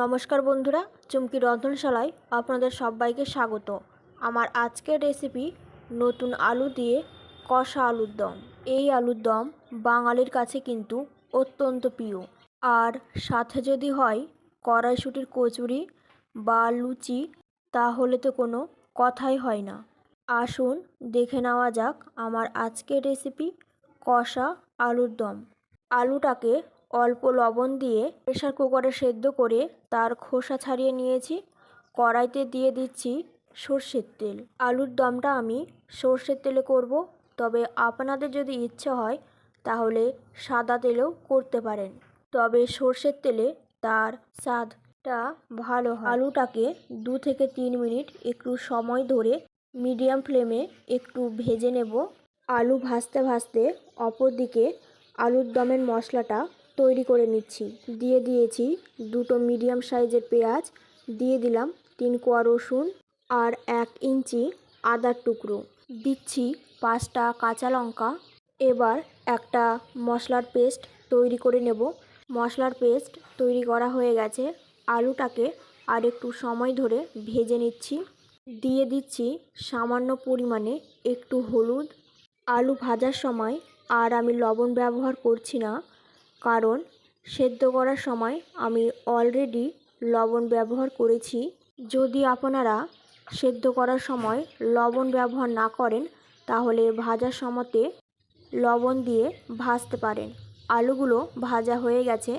নমস্কার বন্ধুরা, চুমকি রন্ধনশালায় আপনাদের সবাইকে স্বাগত। আমার আজকের রেসিপি নতুন আলু দিয়ে কষা আলুর দম। এই আলুর দম বাঙালির কাছে কিন্তু অত্যন্ত প্রিয়। আর সাথে যদি হয় কড়াইশুঁটির কচুরি বা লুচি, তাহলে তো কোনো কথাই হয় না। আসুন দেখে নেওয়া যাক আমার আজকের রেসিপি কষা আলুর দম। আলুটাকে অল্প লবণ দিয়ে প্রেসার কুকারে সেদ্ধ করে তার খোসা ছাড়িয়ে নিয়েছি। কড়াইতে দিয়ে দিচ্ছি সর্ষের তেল। আলুর দমটা আমি সর্ষের তেলে করব, তবে আপনাদের যদি ইচ্ছে হয় তাহলে সাদা তেলেও করতে পারেন, তবে সর্ষের তেলে তার স্বাদটা ভালো হয়। আলুটাকে 2 থেকে 3 মিনিট একটু সময় ধরে মিডিয়াম ফ্লেমে একটু ভেজে নেব। আলু ভাজতে ভাজতে অপর দিকে আলুর দমের মশলাটা তৈরি করে নিচ্ছি। দিয়ে দিয়েছি 2টো মিডিয়াম সাইজের পেঁয়াজ, দিয়ে দিলাম 3 কোয়া রসুন আর 1 ইঞ্চি আদার টুকরো, দিচ্ছি 5টা কাঁচা লঙ্কা। এবার একটা মশলার পেস্ট তৈরি করে নেব। মশলার পেস্ট তৈরি করা হয়ে গেছে। আলুটাকে আর একটু সময় ধরে ভেজে নিচ্ছি। দিয়ে দিচ্ছি সামান্য পরিমাণে একটু হলুদ। আলু ভাজার সময় আর আমি লবণ ব্যবহার করছি না, কারণ সেদ্ধ করার সময় আমি অলরেডি লবণ ব্যবহার করেছি। যদি আপনারা সেদ্ধ করার সময় লবণ ব্যবহার না করেন, তাহলে ভাজার সময়তে লবণ দিয়ে ভাজতে পারেন। আলুগুলো ভাজা হয়ে গেছে।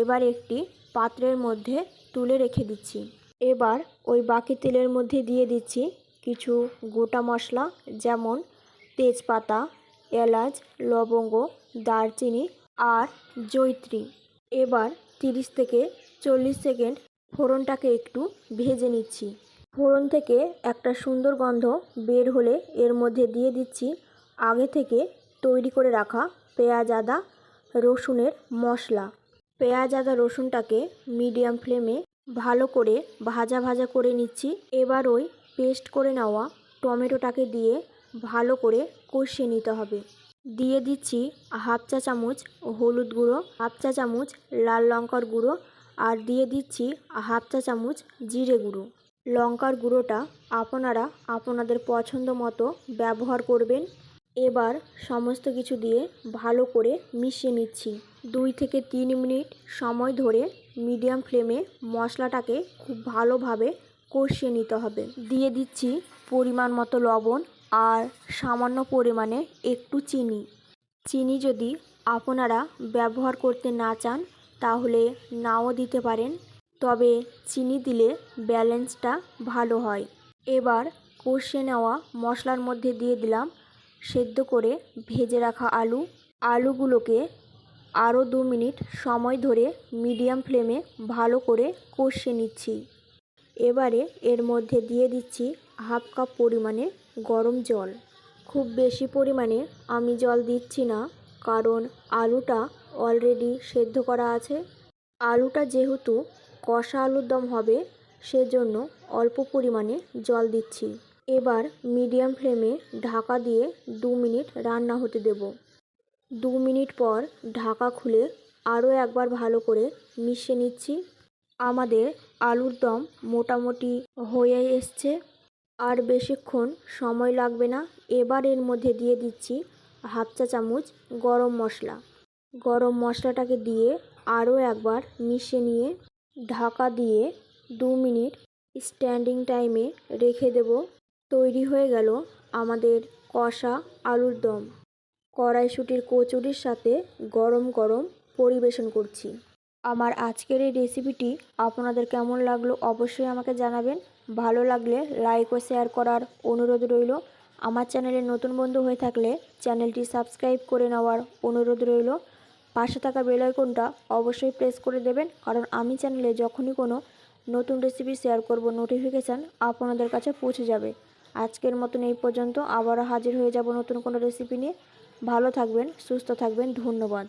এবার একটি পাত্রের মধ্যে তুলে রেখে দিচ্ছি। এবার ওই বাকি তেলের মধ্যে দিয়ে দিচ্ছি কিছু গোটা মশলা, যেমন তেজপাতা, এলাচ, লবঙ্গ, দারচিনি আর জয়িত্রী। এবার 30 থেকে 40 সেকেন্ড ফোড়নটাকে একটু ভেজে নিচ্ছি। ফোড়ন থেকে একটা সুন্দর গন্ধ বের হলে এর মধ্যে দিয়ে দিচ্ছি আগে থেকে তৈরি করে রাখা পেঁয়াজ, আদা, রসুনের মশলা। পেঁয়াজ, আদা, রসুনটাকে মিডিয়াম ফ্লেমে ভালো করে ভাজা ভাজা করে নিচ্ছি। এবার ওই পেস্ট করে নেওয়া টমেটোটাকে দিয়ে ভালো করে কষিয়ে নিতে হবে। দিয়ে দিচ্ছি হাফ চা চামচ হলুদ গুঁড়ো, হাফ চা চামচ লাল লঙ্কার গুঁড়ো আর দিয়ে দিচ্ছি হাফ চা চামচ জিরে গুঁড়ো। লঙ্কার গুঁড়োটা আপনারা আপনাদের পছন্দ মতো ব্যবহার করবেন। এবার সমস্ত কিছু দিয়ে ভালো করে মিশিয়ে নিচ্ছি। 2 থেকে 3 মিনিট সময় ধরে মিডিয়াম ফ্লেমে মশলাটাকে খুব ভালোভাবে কষিয়ে নিতে হবে। দিয়ে দিচ্ছি পরিমাণ মতো লবণ আর সামান্য পরিমাণে একটু চিনি। চিনি যদি আপনারা ব্যবহার করতে না চান তাহলে নাও দিতে পারেন, তবে চিনি দিলে ব্যালেন্সটা ভালো হয়। এবার কষিয়ে নেওয়া মশলার মধ্যে দিয়ে দিলাম সেদ্ধ করে ভেজে রাখা আলু। আলুগুলোকে আরও 2 মিনিট সময় ধরে মিডিয়াম ফ্লেমে ভালো করে কষিয়ে নিচ্ছি। এবারে এর মধ্যে দিয়ে দিচ্ছি হাফ কাপ পরিমাণে গরম জল। খুব বেশি পরিমাণে আমি জল দিচ্ছি না, কারণ আলুটা অলরেডি সেদ্ধ করা আছে। আলুটা যেহেতু কষা আলুর দম হবে, সেজন্য অল্প পরিমাণে জল দিচ্ছি। এবার মিডিয়াম ফ্লেমে ঢাকা দিয়ে 2 মিনিট রান্না হতে দেব। 2 মিনিট পর ঢাকা খুলে আরও একবার ভালো করে মিশিয়ে নিচ্ছি। আমাদের আলুর দম মোটামুটি হয়ে এসছে, আর বেশিক্ষণ সময় লাগবে না। এবার এর মধ্যে দিয়ে দিচ্ছি হাফ চা চামচ গরম মশলা। গরম মশলাটাকে দিয়ে আরও একবার মিশিয়ে নিয়ে ঢাকা দিয়ে 2 মিনিট স্ট্যান্ডিং টাইমে রেখে দেব। তৈরি হয়ে গেল আমাদের কষা আলুর দম। কড়াইশুঁটির কচুরির সাথে গরম গরম পরিবেশন করছি। আমার আজকের এই রেসিপিটি আপনাদের কেমন লাগলো অবশ্যই আমাকে জানাবেন। ভালো লাগলে লাইক ও শেয়ার করার অনুরোধ রইল। আমার চ্যানেলে নতুন বন্ধু হয়ে থাকলে চ্যানেলটি সাবস্ক্রাইব করে নেওয়ার অনুরোধ রইল। পাশে থাকা বেল আইকনটা অবশ্যই প্রেস করে দেবেন, কারণ আমি চ্যানেলে যখনই কোনো নতুন রেসিপি শেয়ার করব নোটিফিকেশান আপনাদের কাছে পৌঁছে যাবে। আজকের মতন এই পর্যন্ত, আবারও হাজির হয়ে যাব নতুন কোনো রেসিপি নিয়ে। ভালো থাকবেন, সুস্থ থাকবেন, ধন্যবাদ।